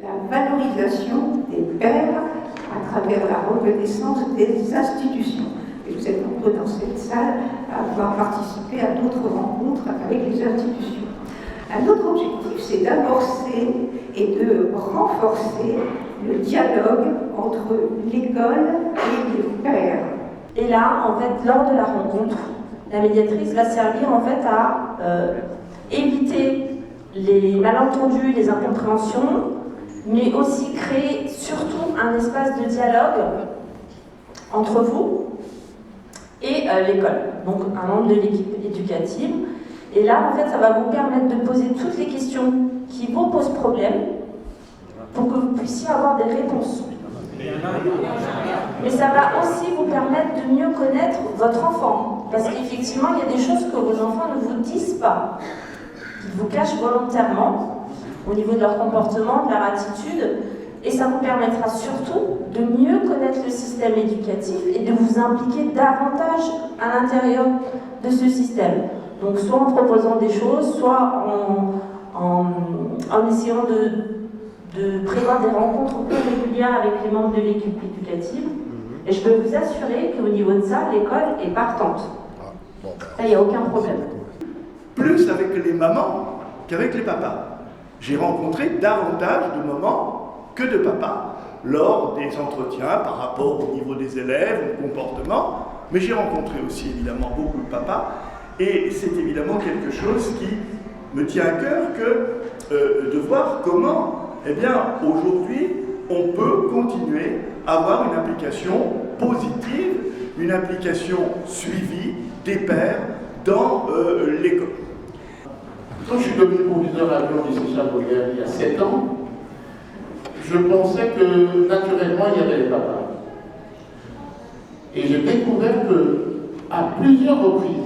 la valorisation des pères à travers la reconnaissance des institutions. Et vous êtes nombreux dans cette salle à avoir participé à d'autres rencontres avec les institutions. Un autre objectif, c'est d'amorcer et de renforcer le dialogue entre l'école et les pères. Et là, en fait, lors de la rencontre, la médiatrice va servir en fait à éviter les malentendus, les incompréhensions, mais aussi créer surtout un espace de dialogue entre vous et l'école, donc un membre de l'équipe éducative. Et là, en fait, ça va vous permettre de poser toutes les questions qui vous posent problème pour que vous puissiez avoir des réponses. Mais ça va aussi vous permettre de mieux connaître votre enfant, parce qu'effectivement, il y a des choses que vos enfants ne vous disent pas, qu'ils vous cachent volontairement au niveau de leur comportement, de leur attitude, et ça vous permettra surtout de mieux connaître le système éducatif et de vous impliquer davantage à l'intérieur de ce système. Donc soit en proposant des choses, soit en essayant de prévoir des rencontres plus régulières avec les membres de l'équipe éducative. Et je peux vous assurer qu'au niveau de ça, l'école est partante. Ça, il n'y a aucun problème. Plus avec les mamans qu'avec les papas. J'ai rencontré davantage de mamans que de papas lors des entretiens par rapport au niveau des élèves, au comportement. Mais j'ai rencontré aussi évidemment beaucoup de papas. Et c'est évidemment quelque chose qui me tient à cœur que de voir comment, eh bien, aujourd'hui, on peut continuer à avoir une implication positive, une implication suivie des pères dans l'école. Quand je suis devenu proviseur à Lyon lycée Chabrolière il y a 7 ans, je pensais que naturellement il y avait les papas. Et j'ai découvert que à plusieurs reprises,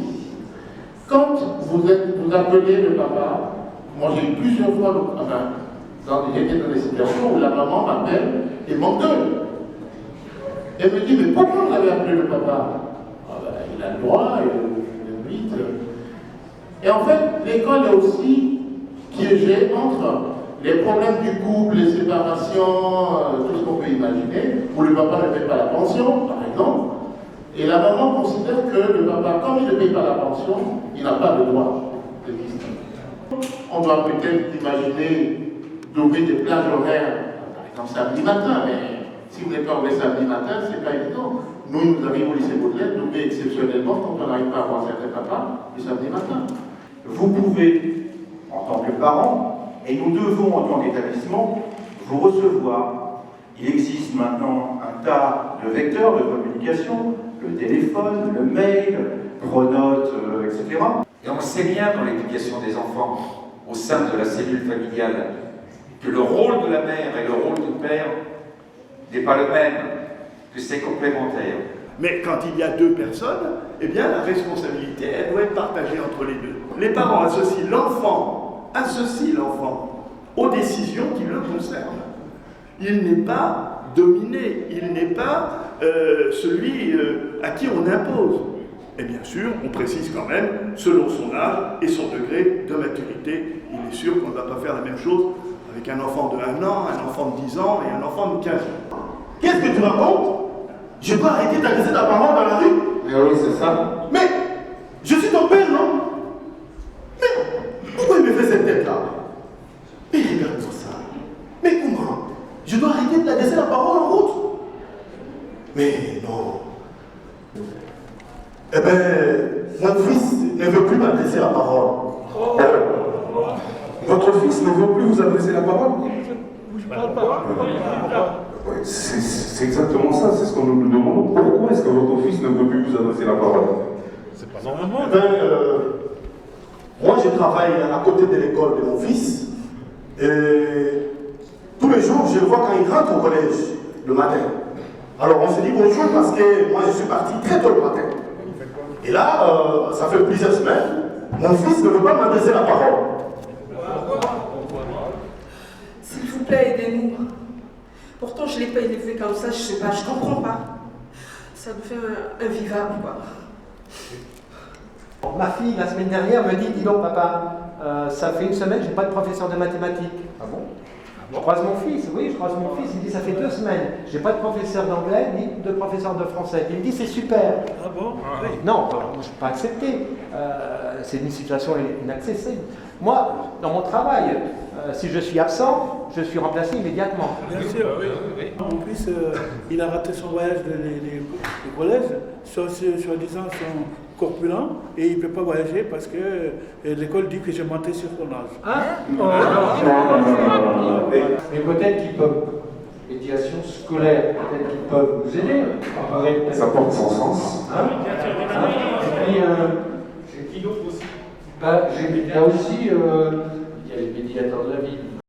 quand vous appelez le papa, moi j'ai eu plusieurs fois, j'étais dans des situations où la maman m'appelle et m'engueule. Elle me dit, mais pourquoi vous avez appelé le papa? Il a le droit, il invite. Et en fait, l'école est aussi piégée entre les problèmes du couple, les séparations, tout ce qu'on peut imaginer, où le papa ne paye pas la pension, par exemple. Et la maman considère que le papa, comme il ne paye pas la pension, il n'a pas le droit d'exister. On doit peut-être imaginer d'ouvrir des plages horaires, par exemple samedi matin, mais si vous n'êtes pas ouvert samedi matin, c'est pas évident. Nous arrivons au lycée Baudelaire, d'ouvrir exceptionnellement quand on n'arrive pas à avoir certains papas, le samedi matin. Vous pouvez, en tant que parent, et nous devons, en tant qu'établissement, vous recevoir. Il existe maintenant un tas de vecteurs de communication, le téléphone, le mail, Pronote, etc. Et on sait bien dans l'éducation des enfants, au sein de la cellule familiale, que le rôle de la mère et le rôle du père n'est pas le même, que c'est complémentaire. Mais quand il y a deux personnes, eh bien la responsabilité, elle doit être partagée entre les deux. Les parents associent l'enfant aux décisions qui le concernent. Il n'est pas dominé, il n'est pas celui à qui on impose. Et bien sûr, on précise quand même, selon son âge et son degré de maturité, il est sûr qu'on ne va pas faire la même chose avec un enfant de 1 an, un enfant de 10 ans et un enfant de 15 ans. Qu'est-ce que tu racontes? Je peux arrêter d'agresser ta parole dans la rue? Mais oui, c'est ça. Mais je suis ton père, non? Mais pourquoi il me fait cette tête-là? Mais regarde-moi ça. Mais comment? Je dois arrêter de l'agresser la parole en route? Mais non. Eh bien, mon fils ne veut plus m'adresser la parole. Votre fils ne veut plus vous adresser la parole? Je parle pas. Ouais, c'est exactement ça, c'est ce qu'on nous demande. Pourquoi est-ce que votre fils ne veut plus vous adresser la parole? C'est pas normalement. Eh bien, moi je travaille à côté de l'école de mon fils. Et tous les jours, je le vois quand il rentre au collège le matin. Alors on se dit bonjour parce que moi je suis parti très tôt le matin. Et là, ça fait plusieurs semaines, mon fils ne veut pas m'adresser la parole. S'il vous plaît, aidez-nous. Pourtant, je ne l'ai pas élevé comme ça, je sais pas, je comprends pas. Ça me fait invivable, quoi. Ma fille, la semaine dernière, me dit, dis donc papa, ça fait 1 semaine, j'ai pas de professeur de mathématiques. Ah bon? Je croise mon fils, oui, je croise mon fils, il dit ça fait 2 semaines, j'ai pas de professeur d'anglais ni de professeur de français. Il me dit c'est super. Ah bon? Oui. Non, moi je ne peux pas accepter. C'est une situation inaccessible. Moi, dans mon travail, si je suis absent, je suis remplacé immédiatement. Bien sûr, oui. En plus, il a raté son voyage de collège, soi-disant son corpulent, et il ne peut pas voyager parce que l'école dit que j'ai monté sur son âge. Ah mais peut-être qu'ils peuvent, médiation scolaire, peut-être qu'ils peuvent nous aider. Ça porte son sens. Et puis, c'est qui d'autre aussi? Il y a aussi il y a les médiateurs de la ville.